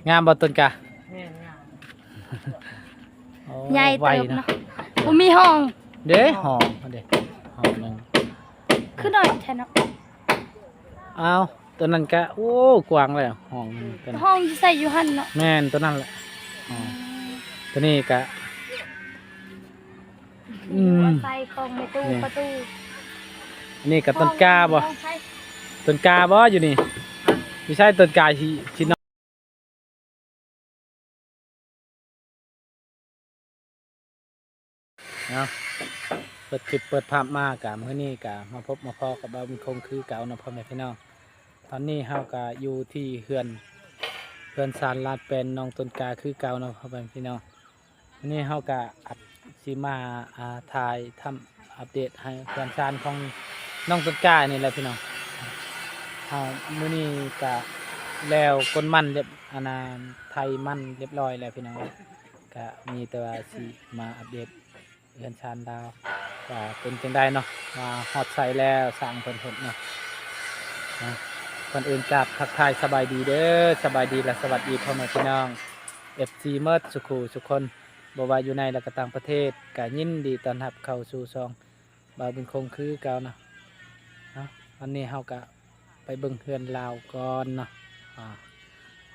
งามบ่ต้นกาใหญ่เติบเนาะบ่มีห้องเด้ห้องเด้ห้องนึงคือหน่อยแท้เนาะอ้าวตัวนั้นก็โอ้กว้างเลยห้องตัวนั้นห้องที่ใส่อยู่หั่นเนาะแม่นตัวนั้นแหละตัวนี้ก็ใส่ของในตู้ประตูนี่ก็ต้นกาบ่ต้นกาบ่อยู่นี่ไม่ใช่ต้นกาที่น้องเนาะเปิดคลิปเปิดภาพมากะเมื่อนี้กะมาพบมาพอกับบ่าวบุญคงคือเก่านะพ่อแม่พี่น้องตอนนี้เฮากะอยู่ที่เฮือนซานลาดเป็นน้องต้นกาคือเก่านะพ่อแม่พี่น้องวันนี้เฮากะอัดสิมาถ่ายทำอัปเดตให้เฮือนซานของน้องต้นกานี่แหละพี่น้องมื้อนี้กะแล้วก้นมันเรียบไทยมันเรียบร้อยแล้วพี่น้องกะมีแต่ว่าสิมาอัปเดตเฮือนซานดาวว่าเป็นจังไดเนาะมาฮอดใส่แล้วสร้างเพิ่นเฮ็ดเนาะก่อนอื่นกราบทักทายสบายดีเด้อสบายดีและสวัสดีพ่อแม่พี่น้อง FC เมิดสุขุสุคนบ่ว่าอยู่ในและก็ต่างประเทศก็ยินดีต้อนรับเข้าสู่ช่องบ่าวบุญคงคือเก่าเนาะวันนี้เฮาก็ไปเบิ่งเฮือนลาวก่อนเนาะ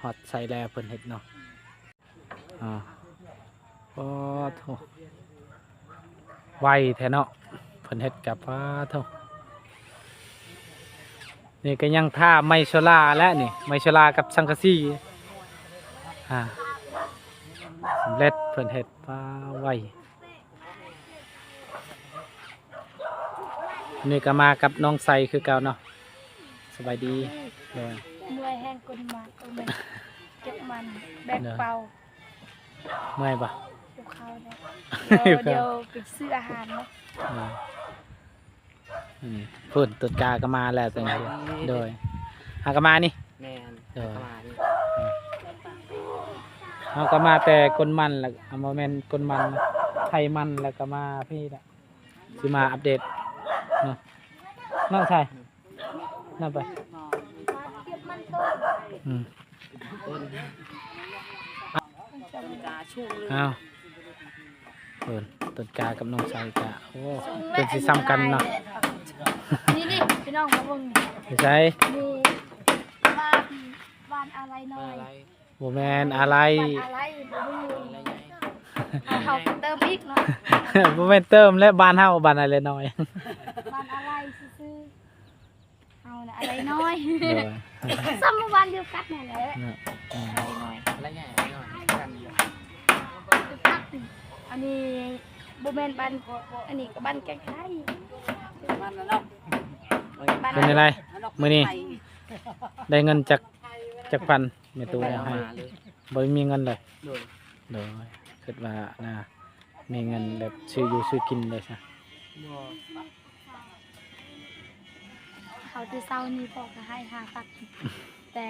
ฮอดใส่แล้วเพิ่นเฮ็ดเนาะโอ้โธ่ไวแท้เนาะเพิ่นเฮ็ดกับโธ่นี่ก็ยังท่าไมโซล่าแล้วนี่ไมโซล่ากับสังกะสีสำเร็จเพิ่นเฮ็ดไวนี่ก็มากับน้องไซคือเก่าเนาะสบายดีเมื่อยแห้งก้นมาตรงนี้เก็บมันแบกเป่าเมื่อยปะเดี๋ยวไปซื้ออาหารเนาะฝุ่นตุดกาก็มาแล้วตรงนี้โดยก็มานี่โดยก็มาแต่ก้นมันแล้วโมเมนต์ก้นมันไทยมันแล้วก็มาพี่ละสิมาอัปเดตเนาะน่าใช่น่าไปอ้าวต้นกากับน้องชายกะโอ้เป็นสีซ้ำกันเนาะนี่พี่น้องมาเบิ่งใช่นี่บ้านอะไรหน่อยโมแมนอะไรเขาเติมอีกเนาะโมแมนเติมและบ้านเฮาบ้านอะไรน้อยบ้านอะไรซื่อเอาน่ะอะไรน้อยซ้ำบ้านเดียวกันนั่นแหละอะไรน้อยอะไรใหญ่น้อยอันนี้โบแมนบ้านอันนี้ก็บ้านแก่ไข่บ้านนกเป็นอะไรมื้อนี้ได้เงินจากพันแม่ตู้ให้บ่มีเงินเลยโดยคิดว่ามีเงินแบบซื้ออยู่ซื้อกินเลยซะเขาจะเศร้านี่พ่อก็ให้ตักแต่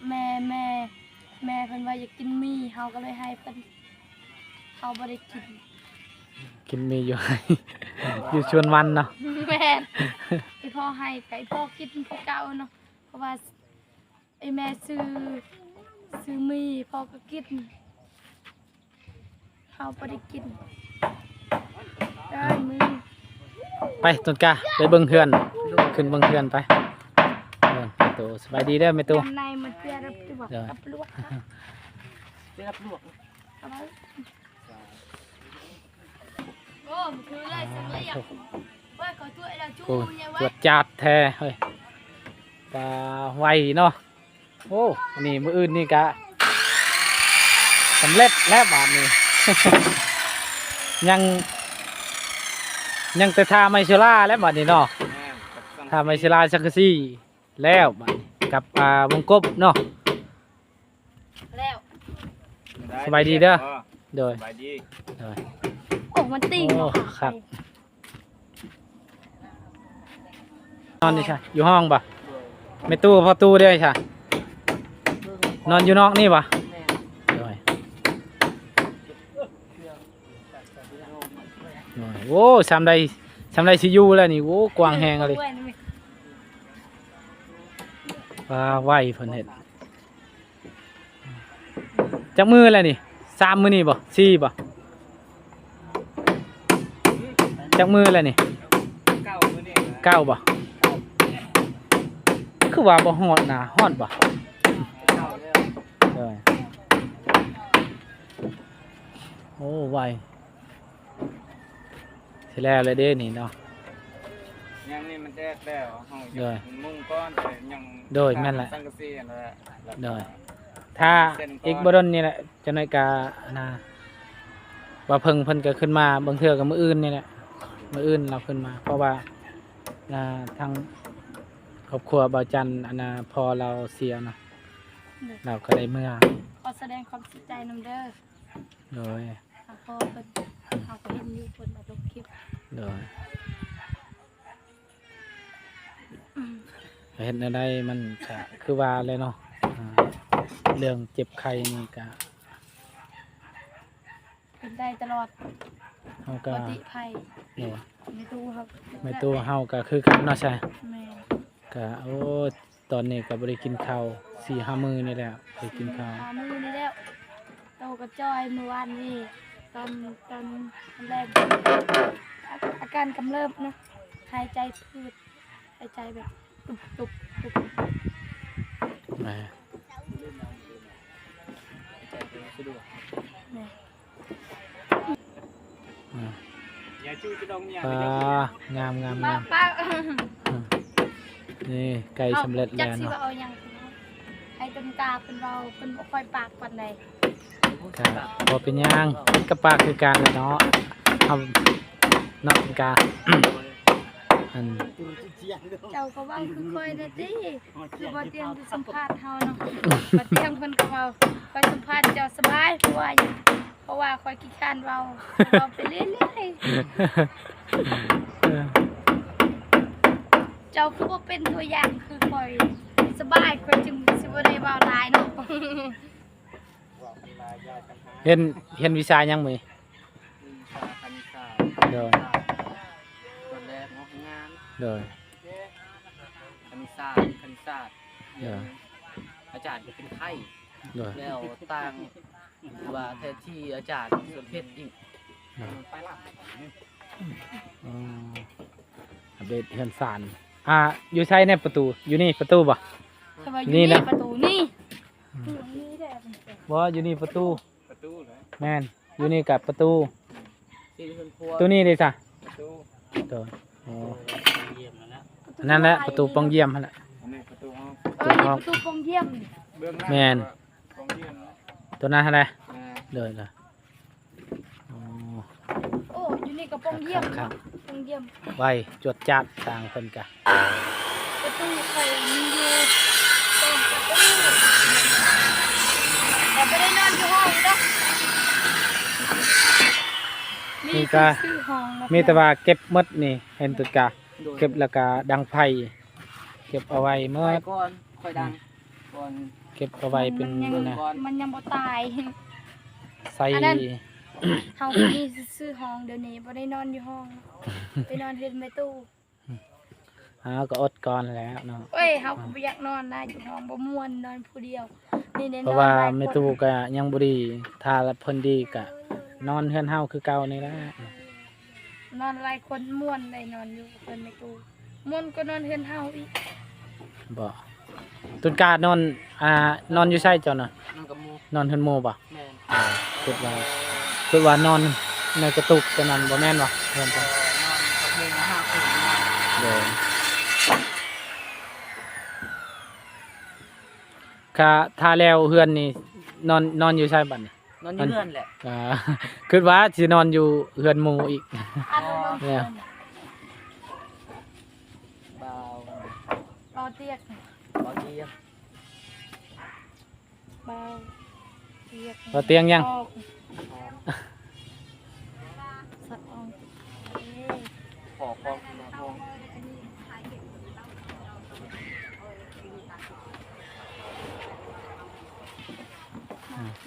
แม่เพิ่นว่าอยากกินมีเฮาก็เลยให้เพิ่นเขาบ่ได้กินมีอยู่ อยู่ชวนวันเนาะแม่ไอพ่อให้ไก่พ่อกินพ่อเก่าเนาะเพราะว่าไอแม่ซื้อมีพ่อก็กินเขาบ่ได้กินได้มือไปต้นกาไปเบิ่งเฮือนขึ้นเบิ่งเฮือนไปโตสบายดีเด้อแม่ตู้ในมันเปียรับตัวกับลวกเปียรับลวกโอ้มันคืออะไรสักเรียกว่าขอช่วยเราช่วยยังไงตรวจจัดแท้เฮ้ยปลาไวเนาะโอ้นี่มื้ออื่นนี่กะสำเร็จแล้วบาดนี้ ยังแต่ทาไมเชล่าแล้วบาดนี้เนาะทาไมเชล่าชักซี่แล้วบาดนี้กับวงกบเนาะแล้วสบายดีเด้อโดยสบายดีโดยโอ้มันติ่งครับนอนนี่ใช่อยู่ห้องปะไม่ตู้พอตู้ได้ใช่นอนอยู่นอกนี่ปะโอ้ทำได้ชิยูแล้วนี่โอ้กวางแหงเลยปลาไหวเพิ่นเห็ด จักมืออะไรนี่3มื้อนี่บ่4บ่จักมืออะไรนี่ เก้ามื้อนี่ 9บ่คือว่าบ่ฮอดนะฮอดบ่ เก้าแล้ว เด้อโอ้ไวสิแล้วเลยเด้นี่เนาะ ยังนี่มันแดกแล้วเฮา ได้ มุ่งก้อนแต่ยัง โดยแม่นแหละ สังกะสีนั่นแหละ โดยถ้าอีกบ่ดนนี่แหละจังได๋ก็นะว่าเพิ่นก็ขึ้นมาบางเทื่อก็มื้ออื่นนี่แหละมื้ออื่นเราขึ้นมา เพราะว่าทางครอบครัวบ่าวจันทร์พอเราเสียเนาะเราก็ได้เมื่อ ขอแสดงความเสียใจนำเด้อ โดย พอเพิ่นเขาก็เห็นอยู่เพิ่นมาลงคลิป โดยเห็นอะไรมันก็คือว่าเลยเนาะเรื่องเจ็บไข้นี่ก็ เป็นได้ตลอด เฮา ป ก็ กติภัย โดย ไม่ตู้ครับ ไม่ตัวเฮาก็คือกันเนาะใช่ แม่ ก็โอ้ตอนนี้ก็บ่ได้กินข้าว 4-5 มื้อนี่แหละไปกินข้าว หามือนี่แล้วโตกับจอยเมื่อวานนี้ตอนแรกอาการกำเริบนะหายใจพืดหายใจแบบตุบตุบตุบ แหม สะดวก แม่ อย่าชูจะดองเนี่ย ปลางาม ป้า นี่ไก่สำเร็จ จั แล้ ก ว สิ เนาะ ว่าเอาหยังให้ต้นตาเป็นเราเป็นบ่ค่อยปากปานใด ก็บ่เป็นหยังมันก็ปลาคือการเลยเนาะเฮาเนาะเป็นการอัน เจ้าก็เว้าคือค่อยเด้อติคือบ่เตรียมจะสัมภาษณ์เฮาเนาะบ่เตรียมเพิ่นก็เว้าค่อยสัมภาษณ์เจ้าสบายเพราะว่าหยังเพราะว่าค่อยขี้คร้านเว้าไปเรื่อยๆเจ้าคือบ่เป็นตัวอย่างคือค่อยสบายค่อยจึงสิบ่ได้เว้าหลายเนาะ เห็นวิชายังมื้อ คณิตศาสตร์ โดย ตอนแรกเนาะงาน โดย คณิตศาสตร์ เออ อาจารย์ก็เป็นไข้ โดย แล้วต่างว่าแทนที่อาจารย์ส่วนเพชรอีกไปละ อ๋ออัปเดตเฮือนสานอยู่ใช้ในประตูอยู่นี่ประตูบ่ แต่ว่าอยู่ นี่ นี่ นะ ประตูนี่นี่แหละ บ่อยู่นี่ประตู ประตูเลย แม่นอยู่นี่กับประตู ที่เพิ่นครัว ตัวนี้เลยจ้ะ ประตู โดยอ๋อ เยี่ยมแล้วนะ นั่นแหละประตูปองเยี่ยมหั่นแหละ อันนี้ประตูห้อง นี่ประตูปงเยี่ยมนี่ เบื้องหน้า แม่น กองเยี่ยมนะ ตัวนั้นหั่นแหละ แม่ เลยล่ะอ๋อ โอ้อยู่นี่ก็ปงเยี่ยม ครับ ปงเยี่ยม ไว้จวดจัดสร้างเพิ่นกะ ประตูไข่มีอยู่ตรงประตูแต่ไม่ได้นอนอยู่ห้องเนาะมีซื้อห้องนะ มีแต่ว่าเก็บหมดนี่เห็นตุดกะ โดย เก็บแล้วก็ดังไผ่เก็บเอาไว้เมื่อ ไปก่อนค่อยดังก่อน เก็บเอาไว้เป็น มันยังบ่ตาย ใส่ อันนั้น เฮาก็มีซื้อห้องเดี๋ยวนี้บ่ได้นอนอยู่ห้อง ไปนอนเฮ็ดไม่ตู้ ก็อดก่อนแล้วเนาะ เอ้ยเฮาก็บ่อยากนอนนะอยู่ห้องบ่ม่วนนอนผู้เดียว นี่ได้น เพ อน ราะว่า หลาย แม่ คน ตู้ก็ยังบ่ดีถ้าเพิ่นดีก็นอนเฮือนเฮาคือเก่านี่แหละ นอนหลายคนม่วนได้นอนอยู่เพิ่นไม่ตู้ม่วนก็นอนเฮือนเฮาอีก บ่ตุนกานอนนอนอยู่ไสเจ้าน่ะ นั่งกับหมู นอนเฮือนหมู่บ่ แม่น คิดว่านอนในกระตุกแต่นั้นบ่แม่นบ่เฮือนเพิ่น นอนกับหมู5 คนนอน เด้อค่ะถ้าแล้วเฮือนนี่นอนอยู่ไสบัดนี่ นอนอยู่เรือนแหละ คิดว่าสินอนอยู่เฮือนหมู่อีก อันนั้น เนี่ย เบาร อเตียก บ่เยี่ยม เบาเตียก รอเตียงยัง ออกสัตว์ออกเอ้ย ขอของมาห้อง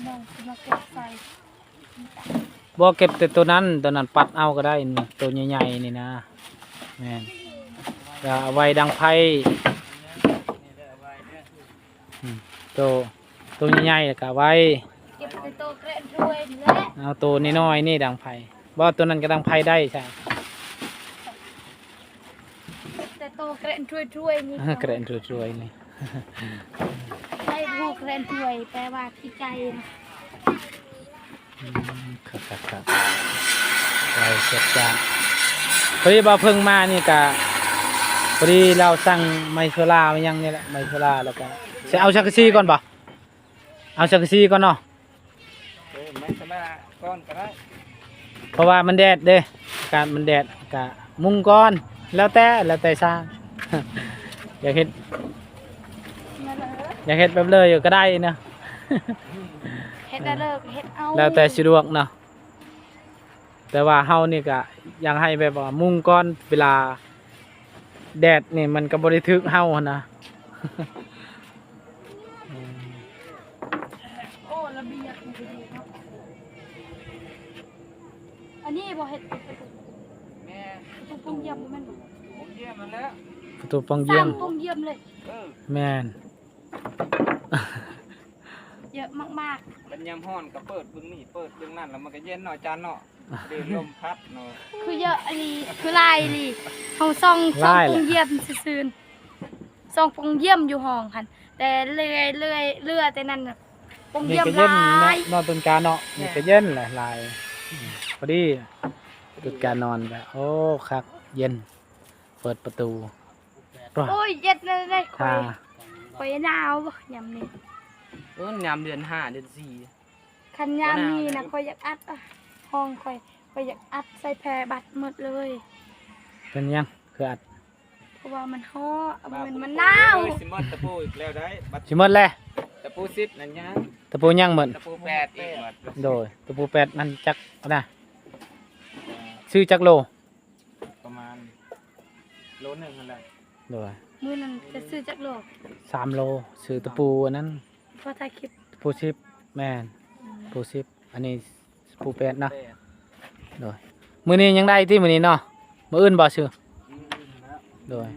มองมาเก็บใส่ บ่เก็บแต่ตัวนั้นปัดเอาก็ได้นี่ตัวใหญ่ๆนี่นะแม่นก็เอาไว้ดังไพ่อืมตัวใหญ่ๆก็เอาไว้ เก็บ แต่โตแกระถ้วยนี่แหละ เอาตัวน้อยๆนี่ดังไผ่บ่ตัวนั้นก็ดังไผ่ได้ใช่ แต่โตแกระถ้วยนี่ กระเด็นรวยๆนี่ ให้ผู้แกระถ้วยแปลว่าขี้ไก่นะ ครับไปเสร็จจ้าพอดีบ่เพิ่งมานี่ก็พอดีเราสั่งไมโซล่ามายังนี่แหละไมโซล่าแล้วก็จะเอาชักกะซีก่อนบ่เอาชักกะซีก่อนเนาะ ไม่สละก้อนก็ได้ เพราะว่ามันแดดเด้ออากาศมันแดดก็มุงก่อนแล้วแต่สร้าง อยากเฮ็ด นั่นแหละ อยากเฮ็ดแบบเลยก็ได้นะ เฮ็ดได้เลิกเฮ็ดเอา แล้วแต่สะดวกเนาะแต่ว่าเฮานี่ก็อยากให้แบบว่ามุงก่อนเวลาแดดนี่มันก็บ่ได้ถึกเฮาหั้นนะ โอ้ระเบียบนี่ดีเนาะอันนี้บ่เฮ็ด แม่ ตุ้งปรุงเยี่ยมบ่แม่นบ่ ผมเยี่ยมมันแล้ว ประตูปองเยี่ยม ปรุงเยี่ยมเลย แม่น เยอะมาก เป็นยามฮ้อนก็เปิดเบิ่งนี่เปิดเบิ่งนั่นแล้วมันก็เย็นหน่อยจานเนาะเดินลมพัดเนาะ ๆคือเยอะอันนี้คือลายนี่เฮาส่องปรุงเยี่ยมซื่อๆส่องปรุงเยี่ยมอยู่ห้องหั่นแต่เลื่อยแต่นั่นน่ะปรุง นี่ เยี่ยม ก็เย็น หลาย นอนต้นกาเนาะนี่ก็เย็นแหละลายพอดีต้นกานอนก็โอ้คักเย็นเปิดประตูร้อน โอ้ยเย็ดเลยข่ ทา อยหนาวบ่ยามนี้ ยามเดือน5เดือน4 คันยามนี้นะข่อยอยากอัดห้องข่อยอยากอัดใส่แพรบัตรหมดเลย เป็นยังคืออัด เพราะว่ามันฮ้อนมันหนาว สิมดตะปูอีกแล้วได้บัด สิหมดแล้ว ตะปู10นั่นยัง ตะปูยังหมด ตะปู8อีกหมด โดยตะปู8มันจักเอานะซื้อจักโล ประมาณโลนึงนั่นแหละ โดย มื้อนั้นจะซื้อจักโล 3 โลซื้อตะปูอันนั้น พอถ่ายคลิป ตะปู10แม่นตะปู10อันนี้ตะปู8เนาะโดยมื้อนี้ยังได้ที่มื้อนี้เนาะมื้ออื่นบ่ซื้อโดย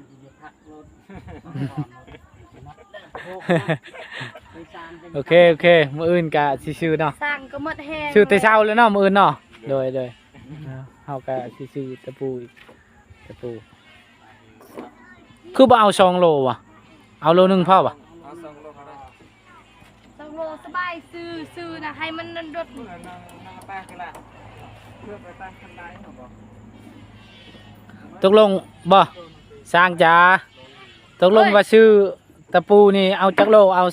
โอเคมื้ออื่นก็สิซื้อเนาะ สร้างก็หมดแฮง ซื้อแต่เช้าเลยเนาะมื้ออื่นเนาะโดยเฮาก็สิซื้อตะปูอีกตะปูคือบ่เอา2 โลวะเอาโลนึงพอปะ เอา2โลก็ได้ สองโลสบายซื้อนะให้มันนั่นรถ นั่งแป้งกันละเพื่อไปตั้งคันไดเนาะบ่ ตกลงบ่สร้างจ๋าตกลงว่าซื้อตะปูนี่เอาจักโลเอา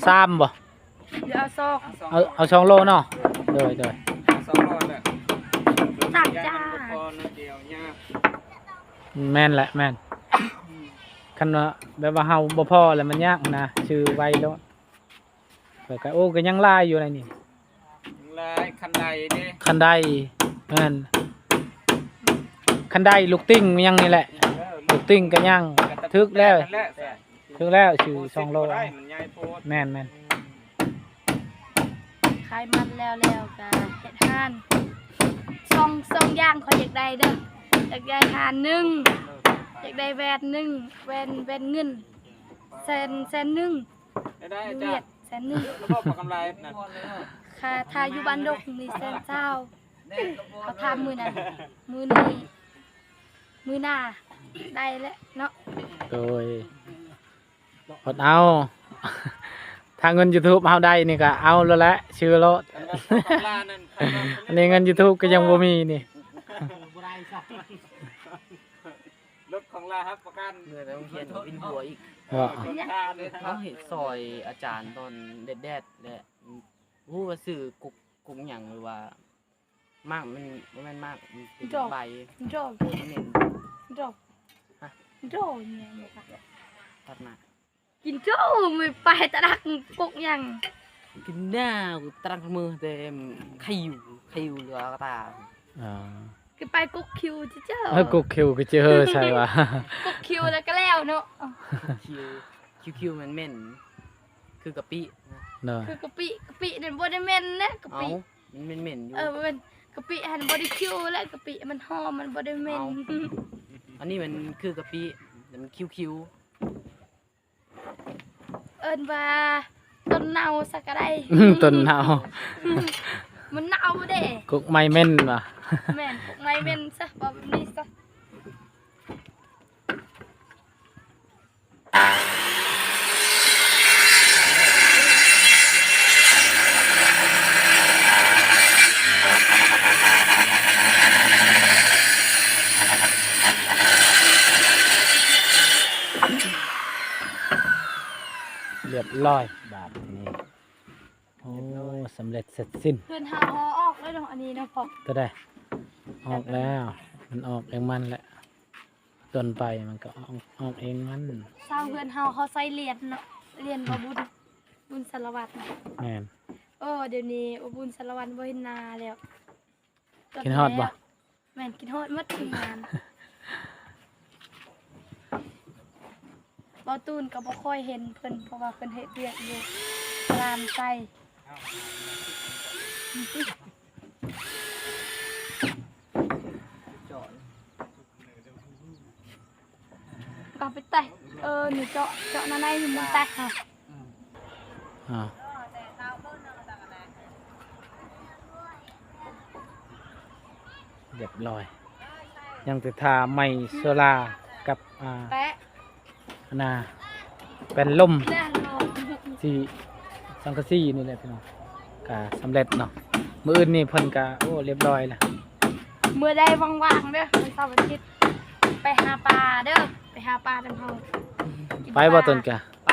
3บ่ เดี๋ยวเอาซอก เอา2 โลเนาะโดย 2โลแหละ ตักจ้า พอนะเดียวเนี่ย แม่นแหละแม่นคันว่าแบบว่าเฮาบ่พอแล้วมันยากนะชื่อไว้แล้วเปิดก็โอ้ก็ยังลายอยู่ในนี่ ลายคันไดเด้ คันไดแม่นคันไดลูกติ้งยังนี่แหละ ลูกติ้งก็ยังถึกแล้วชื่อ2 โล ได้มันใหญ่โพด แม่น ขายมันแล้วก็เฮ็ดห่านซองอย่างขอยอยากได้เด้ออยากได้ห่านหนึงอยากได้แวนหนึงแวนเงินแสนหนึง ได้ อยู่ จ้ะ เวียดแสนหนึง ระบบกำไรนั่น ค่าทาอยู่บ้านดกนี่แสนเจ้าเขาทำมื้อนั้นมื้อนี้มื้อหน้าได้แล้วเนาะ โดยอดเอา ถ้าเงิน YouTube เฮาได้นี่ก็เอาแล้วแหละชื่อโลด กำไรนั่น อันนี้เงิน YouTube ก็ยังบ่มีนี่ รถของลาครับประกัน เมื่อไปโรงเรียนก็เป็นหัวอีก ว่า คนทาเลย เขาเห็นซอยอาจารย์ตอนแดดๆแหละรู้ว่าสื่อกุกหยังหรือว่ามากมันบ่แม่นมากมันเป็นใบ โจ เน้น โจโจเนี่ยบ่ค่ะ พัดมา กินโจไม่ไปตะดักปกหยัง กินหน้ากูตรังมือเต็มขยิวเหลือกระตา อ่า ก็ไปกุกคิวเจ้า กูคิวก็เจอใช่ว่า กุกคิวแล้วก็แล้วเนาะ คิวมันเหม็นคือกะปินะ เนาะ คือกะปินั่นบ่ได้แม่นนะกะ เอา ปิ มันเหม็นอยู่ มันเป็นกะปิหันบ่ได้คิวและกะปิมันหอมมันบ่ได้แม่น อันนี้มันคือกะปิแต่มันคิว เอิ้นว่า ต้นเนาสักก็ได้ ต้นเนา มันเนาเด้ กุกไม้เม่นว่ะ แม่นพวกไม่แม่นซะบอกแบบนี้ซะ เรียบร้อยบาทนี้โอ้สำเร็จเสร็จสิ้น เพื่อนหาหอออกแล้วเนาะอันนี้นะพอ ก็ได้ออกแล้วมันออกเองมันแหละต้นไปมันก็ออกเองมัน สร้างเพื่อนเฮาเขาใส่เหรียญเนาะเหรียญบ่บุญสารวัตรนะ แม่น เดี๋ยวนี้บ่บุญสารวัตรบ่เห็นหนาแล้ว กินฮอดบ่ แม่นกินฮอดหมดทุกงานบ่ตูนก็บ่ค่อยเห็นเพิ่นเพราะว่าเพิ่นเฮ็ดเวียกอยู่ลานไส้ก็ไปไต่หนูเจาะนั่นได้หนูมันแตกค่ะ อ่าเรียบร้อย ยังแต่ทาไม้โซลากับแปะนาเป็นลม แน่นอน ที่สังกะสีนี่แหละพี่น้องก็สำเร็จเนาะมื้ออื่นนี่เพิ่นก็โอ้เรียบร้อยแล้ว เมื่อได้ว่างๆเด้อวันเสาร์อาทิตย์ไปหาปลาเด้อไปหาปลาดำเฮากิ ไปบ่ต้นกะ ไป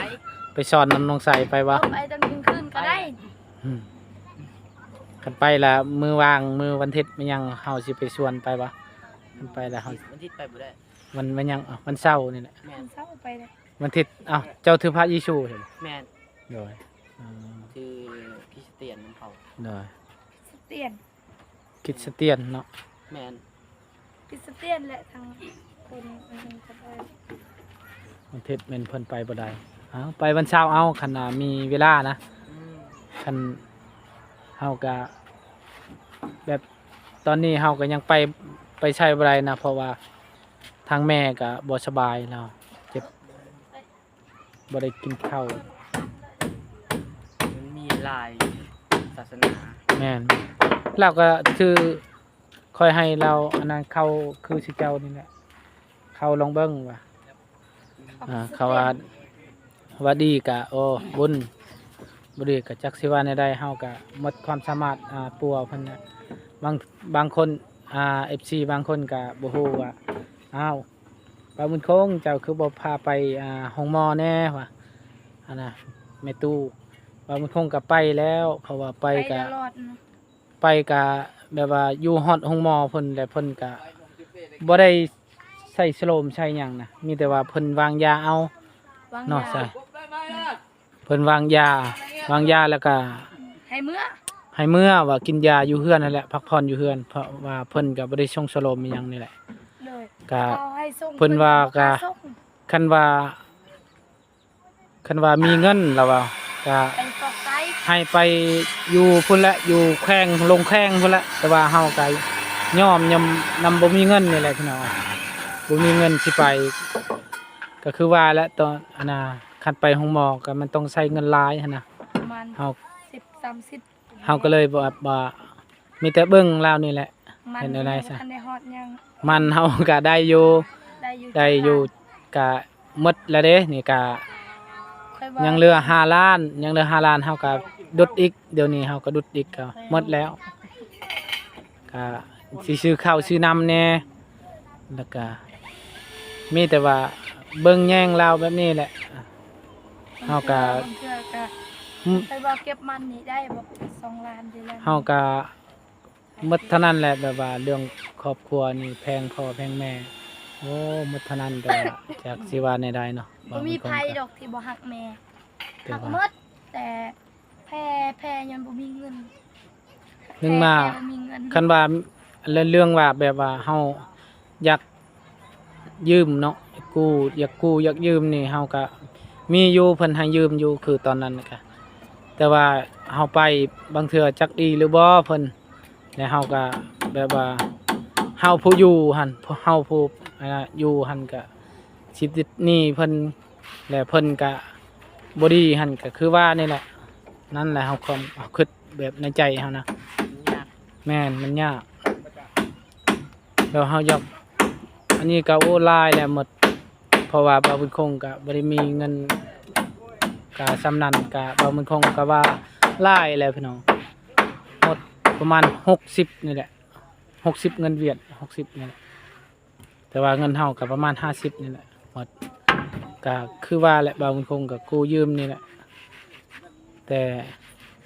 ไปสอนน้ำนองใสไปบ่ ไปจนถึงคืนก็ได้ อืมกันไปละมือว่างมือวันอาทิตย์มันยังเฮาสิไปชวนไปบ่กันไปละเฮา วันที่ไปบ่ได้ มันยังวันเสาร์นี่แหละ แม่ วัน นเสาร์ไปเลย วันอาทิตย์เจ้าถือพระเยซูเห็น แม่น โดยอ่า คือคริสเตียนของเขา โดย คริสเตียน คริสเตียนเนาะ แม่น คริสเตียนแหละทางคนก็ไป วันอาทิตย์แม่นเพิ่นไปบ่ได้ไปวันเสาร์เอาคันมีเวลานะ อืม คันเฮาก็แบบตอนนี้เฮาก็ยังไปใช้บ่ได้นะเพราะว่าทางแม่ก็บ่สบายแล้วเจ็บบ่ได้กินข้าว มันมีหลายศาสนา แม่นเราก็คือค่อยให้เราอันนั้นเข้าคือสิเจ้านี่แหละเข้าลองเบิ่งว่าเขาว่าดีกะโอ้บุญบ่ดีกะจักสิว่าในใดเฮาก็หมดความสามารถปัวเพิ่นน่ะบางคนFC บางคนก็บ่ฮู้ว่าอ้าวปาบุญคงเจ้าคือบ่พาไปห้องหมอแน่ว่าอันน่ะแม่ตู้ปาบุญคงก็ไปแล้วเพราะว่าไป ไป ก็ ตลอดนะ ไปกะแบบว่าอยู่ฮอดห้องหมอเพิ่นและเพิ่นกะบ่ได้ใส่สโลมใส่หยังนะมีแต่ว่าเพิ่นวางยาเอา วาง เนาะ ยา ใช่เพิ่นวางยแล้วก็ ให้เมื่อ ให้เมื่อว่ากินยาอยู่เฮือนนั่นแหละพักผ่อนอยู่เฮือนเพราะว่าเพิ่นก็บ่ได้ส่งสโลมอีหยังนี่แหละ เลย ก็ เอาให้ส่ง เพิ่นว่าก็ ส่ง คันว่ามีเงินแล้วว่าก็ ไปฟอกไต ให้ไปอยู่พุ่นละอยู่แข้งลงแข้งพุ่นละแต่ว่าเฮาก็ยอมนำบ่มีเงินนี่แหละพี่น้องบ่มีเงินสิไปก็คือว่าแล้วตอนคันไปห้องหมอก็มันต้องใช้เงินหลายหั่นน่ะ ประมาณ เฮา 10-30 เฮาก็เลยว่ามีแต่เบิ่งแล้วนี่แหละ มัน เห็นอะไรซะ ทันได้ฮอดยัง มันเฮาก็ได้อยู่ ได้อยู่ ก็หมดแล้วเด้นี่ก็ ค่อยว่า ยังเหลือ5ล้านยังเหลือ5ล้านเฮาก็ดุดอีกเดี๋ยวนี้เฮาก็ดุดอีกก็หมดแล้วก็สิซื้อข้าวซื้อน้ำแน่แล้วก็มีแต่ว่าเบิ่งแย่งเราแบบนี้แหละ เฮาก็ บางเทื่อก็ค่อยว่าเก็บมันนี่ได้บ่2 ล้านเดือนละ เฮาก็หมดเท่านั้นแหละแบบว่าเรื่องครอบครัวนี่แพงพ่อแพงแม่โอ้หมดเท่านั้นแต่ว่าจากสิว่าในใดเนาะ บ่มีไผดอกที่บ่ฮักแม่ แต่ ฮัก ว่า หมดแต่แพ้ยันบ่มีเงิน นึงมา แพ้บ่มีเงิน คันว่าเรื่องว่าแบบว่าเฮาอยากยืมเนาะอยากยืมนี่เฮาก็มีอยู่เพิ่นให้ยืมอยู่คือตอนนั้นก็แต่ว่าเฮาไปบางเทื่อจักดีหรือบ่เพิ่นแล้วเฮาก็แบบว่าเฮาผู้อยู่หั่นเฮาผู้อยู่หั่นก็สิติดหนี้เพิ่นแล้วเพิ่นก็บ่ดีหั่นก็คือว่านี่แหละ นั่นแหละเฮาความคิดแบบในใจเฮานะ ยาก แม่นมันยากแล้วเฮาอยากอันนี้ก็โอ้หลายแล้วหมดเพราะว่าบ่าวบุญคงก็บ่ได้มีเงินก็สำนั้นก็บ่าวบุญคงก็ว่าหลายแล้วพี่น้องหมดประมาณ60นี่แหละ60เงินเวียด60นี่แหละแต่ว่าเงินเฮาก็ประมาณ50นี่แหละหมดก็คือว่าแหละบ่าวบุญคงก็กู้ยืมนี่แหละแต่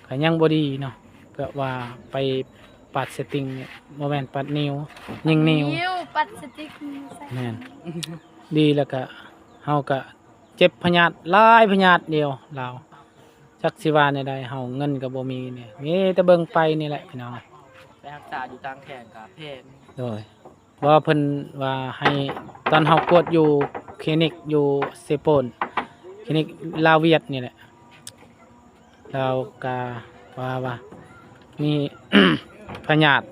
ก็ยังบ่ดีเนาะก็ว่าไปปัดเซตติ้งเนี่ยบ่แม่นปัดนิ้วยิงนิ้ว ปัดสติ๊กใส่ แม่นดีแล้วก็เฮาก็เจ็บพยาธิหลายพยาธิเดียวเราจักสิว่าในใดเฮาเงินก็บ่มีเนี่ยมีแต่เบิ่งไปนี่แหละพี่น้อง ไปรักษาอยู่ต่างแขนกับแพง โดยว่าเพิ่นว่าให้ตอนเฮากวดอยู่คลินิกอยู่เซโปนคลินิกลาวเวียดนี่แหละเราก็ว่ามี พยาธิ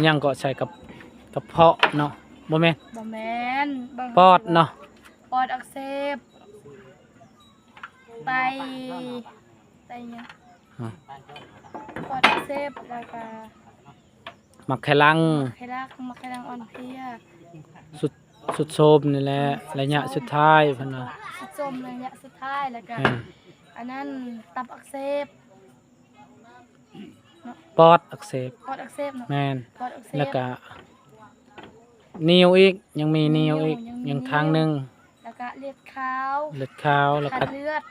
ยังก็ใส่กับกระเพาะเนาะบ่แม่น บ่แม่นบ่ ปอดเนาะ ปอดอักเสบไตเนี่ยปอดอักเสบแล้วก็ มักแค่ลัง ไข้รักมาไข้รังอ่อนเพลีย สุดโทรมนี่แหละระยะสุดท้ายเพิ่นว่า สุดจมระยะสุดท้ายแล้วก็ แม่น อันนั้นตับอักเสบ ปอดอักเสบ ปอดอักเสบเนาะ แม่น ปอดอักเสบ แล้วก็นิ้วอีกยังมีนิ้วอีก ยังมี ยังทางหนึง แล้วก็เลือดขาว เลือดขาวแล้ว ขา ก็ ดเลือด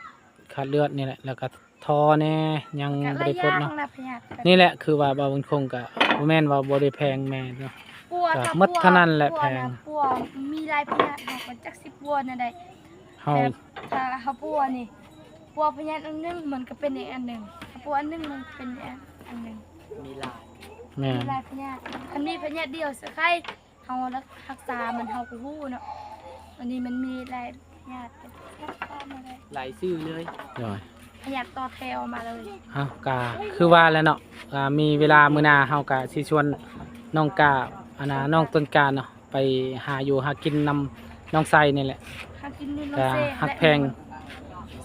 ขาดเลือดนี่แหละแล้วก็ทอแน่ยัง กะ บ่ ระ ได้พด ยะ เนาะ นะพยาธิ นี่แหละคือว่าบ่าวบุญคงก็บ่แม่นว่าบ่ได้แพงแม่นเนาะ ปัว ก็ ถ้า หมดเท่านั้นแหละ ปัว แพง นะปัวมีหลายพยาธิเนาะมันจัก10ปัวนั่นได้ เฮา แต่ถ้าเฮาปัวนี่ปัวพยาธิอันหนึงมันก็เป็นอีกอันหนึงถ้าปัวอันหนึงมันเป็นอีกอันหนึง มีหลาย แม่น มีหลายพยาธิอันนี้พยาธิเดียวสักไข้เฮารักษามันเฮาก็ฮู้เนาะอันนี้มันมีหลายพยาธิรักษามาได้ หลายชื่อเลย โดย พยาธิต่อแถวมาเลย เฮาก็คือว่าแล้วเนาะมีเวลามื้อหน้าเฮาก็สิชวนน้องกาน้องต้นกาเนาะไปหาอยู่หากินนำน้องไซนี่แหละ หากินนี่น้อง ก็ เซ่ ฮักแพง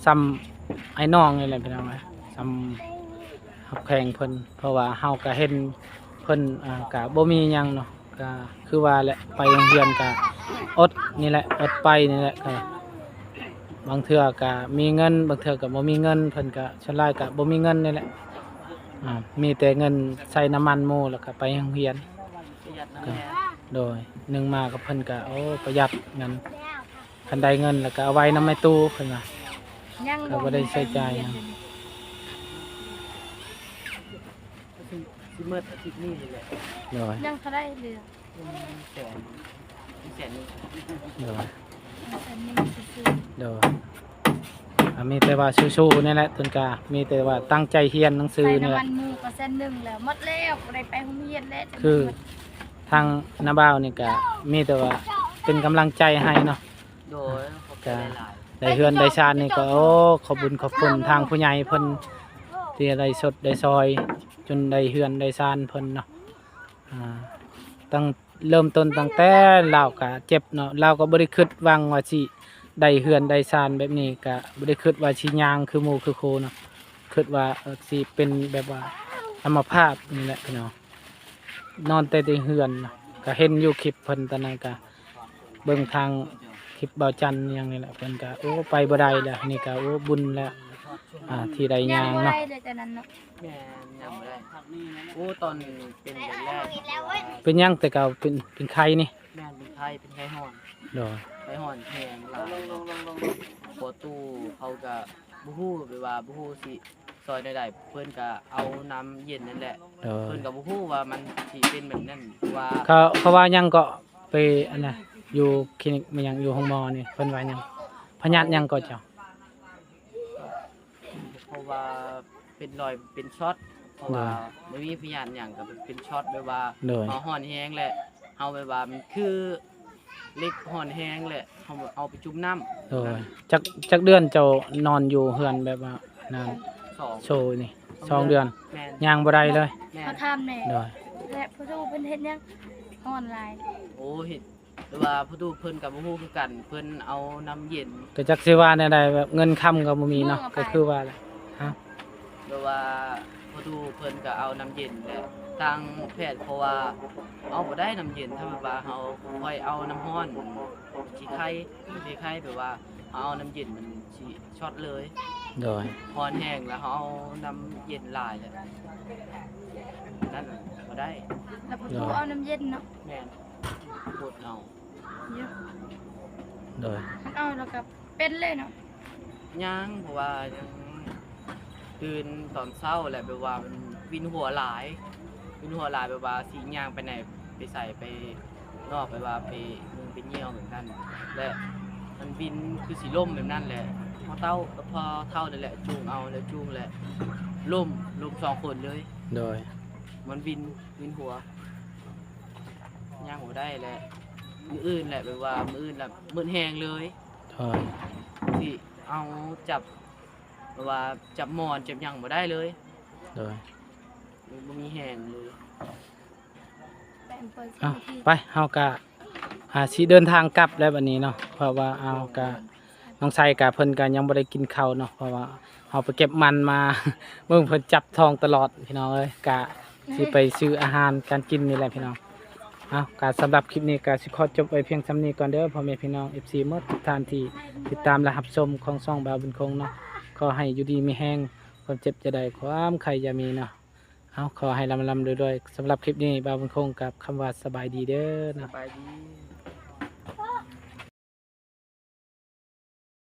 ซ้ำไอ้น้องนี่แหละพี่น้องเอ้ยซ้ำฮักแพงเพิ่นเพราะว่าเฮาก็เห็นเพิ่นก็บ่มีหยังเนาะก็คือว่าแหละไปโรงเรียนก็อดนี่แหละอดไปนี่แหละก็บางเทื่อก็มีเงินบางเทื่อก็บ่มีเงินเพิ่นก็ชนลายก็บ่มีเงินนี่แหละมีแต่เงินใส่น้ำมันหมู่แล้วก็ไปโรงเรียน ประหยัดน้ำแน่ โดยหนึ่งมากับเพิ่นก็โอ้ประหยัดเงินคันได้เงินแล้วก็เอาไว้นำในตู้เพิ่นว่า ยัง ก็บ่ได้ใช้จ่ายหยัง ที่เมื่ออาทิตย์นี้นี่แหละ โดย ยังเขาได้เหลือ แสนแสนนึง โดย แต่นี่ซื่อ โดยมีแต่ว่าสู้ๆนี่แหละต้นกามีแต่ว่าตั้งใจเรียนหนัง ๆ สือ ใส่ นี่ น้ำ แห มั ละ นหมูก็เส้นหนึ่งแล้วหมดแล้วบ่ได้ไปโรงเรียนแล้ว คือทางนาบ่าวนี่ก็มีแต่ว่าเป็นกำลังใจให้เนาะ โดยขอบใจหลาย ได้เฮือนได้ชาตินี่ก็โอ้ขอบคุญขอบคุณทางผู้ใหญ่เพิ่นที่ได้สดได้ซอย จนได้เฮือนได้ชานเพิ่นเนาะตั้งเริ่มต้นตั้งแต่เราก็เจ็บเนาะเราก็บ่ได้คิดหวังว่าสิได้เฮือนได้ชานแบบนี้ก็บ่ได้คิดว่าสิย่างคือหมู่คือครูเนาะคิดว่าสิเป็นแบบว่าอัมพาตนี่แหละพี่น้องนอนแต่ในเฮือนเนาะก็เห็นอยู่คลิปเพิ่นตอนนั้นก็เบิ่งทางคลิปเบาจันทร์อย่างนี้แหละเพิ่นก็โอ้ไปบ่ได้แล้วนี่ก็โอ้บุญแล้วที่ได้ ยั ย่าง ง บ่ เนาะ ได้เลยแต่นั้นเนาะ แม่ยังไม่ได้โอ้ตอนเป็นเดือนแรก เป็นหยังแต่เก่าเป็นไข้นี่ แม่เป็นไข้ห่อน โดย ไข้ห่อนแพงหลายปอตู้เขาก็บ่ฮู้ไปว่าบ่ฮู้สิซอยได้เพิ่นก็เอาน้ำเย็นนั่นแหละ โดย เพิ่นก็บ่ฮู้ว่ามันสิเป็นแบบนั้นว่า เขาว่าหยังก็ไปอันน่ะอยู่คลินิกมันหยังอยู่ห้องหมอนี่เพิ่นว่าหยังพยาธิหยังก็เจ้า เพราะว่าเป็นรอยเป็นช็อตเพราะว่าบ่มีพยานหยังก็เป็นช็อตแบบว่า โดย เฮาห่อนแฮงแหละเฮาแบบว่ามันคือเล็กห่อนแฮงแหละเฮาเอาไปจุ่มน้ำ โดยจักเดือนเจ้านอนอยู่เฮือนแบบว่านั่น สอง โชว์นี่2 เดือน แม่น ย่างบ่ได้เลย แม่ เขา น ทำแน่ โดย และผู้ดูเพิ่นเฮ็ดหยังออนไลน์ โอ้เห็นแต่ว่าผู้ดูเพิ่นกับบ่ฮู้คือกัน เพิ่นเอาน้ำเย็น ก็จักสิว่าแนวใดแบบเงินค้ำก็บ่มีเนาะก็คือว่าแหละฮะ ม หรือว่าพอดูเพิ่นก็เอาน้ำเย็นและทางแพทย์เพราะว่าเอาบ่ได้น้ำเย็นถ้าแบบว่าเฮาค่อยเอาน้ำร้อนขี้ไข่แบบว่าเอาน้ำเย็นมันสิช็อตเลย โดย ร้อนแห้งแล้วเฮาเอาน้ำเย็นหลายแล้วนั่นบ่ได้ แล้วพอตัวเอาน้ำเย็นเนาะ แม่นปวดเอา เยอะ โดย มันเอาแล้วก็เป็นเลยเนาะ ย่างเพราะว่ายังตื่นตอนเช้าแหละแบบว่ามันวินหัวหลายแบบว่าสิย่างไปไหนไปใส่ไปนอกไปว่าไปมึงไปเหี่ยวเหมือนกัน และมันวินคือสิล่มแบบนั้นแหละพอเท่านั่นแหละจูงเอาแล้วจูงแหละล่ม2 คนเลย โดย มันวินหัวย่างหัวได้แหละมืออื่นแหละแบบว่ามืออื่นแบบมืดแหงเลย โดย สิเอาจับแบบว่าจับหมอนจับหยังบ่ได้เลย โดย บ่มีแหงเลย แปลงเปิด เอา สิ่งที่ ไปเฮาก็สิเดินทางกลับแล้วบัดนี้เนาะเพราะว่าเอาก็น้องไสก็เพิ่นก็ยังบ่ได้กินข้าวเนาะเพราะว่าเฮาไปเก็บมันมา เบิ่งเพิ่นจับทองตลอดพี่น้องเอ้ยก็สิไปซื้ออาหารการกินนี่แหละพี่น้องเอาก็สำหรับคลิปนี้ก็สิขอจบไว้เพียงส่ำนี้ก่อนเด้อพ่อแม่พี่น้อง FC หมดทุกท่านที่ติดตามและรับชมของช่องบ่าวบุญคงเนาะขอให้อยู่ดีมีแรงความเจ็บจะได้ความใครอย่ามีเนาะเอาขอให้ลำรวยๆสำหรับคลิปนี้บ่าวบุญคงกับคำว่าสบายดีเด้อ ส เนาะ บายดี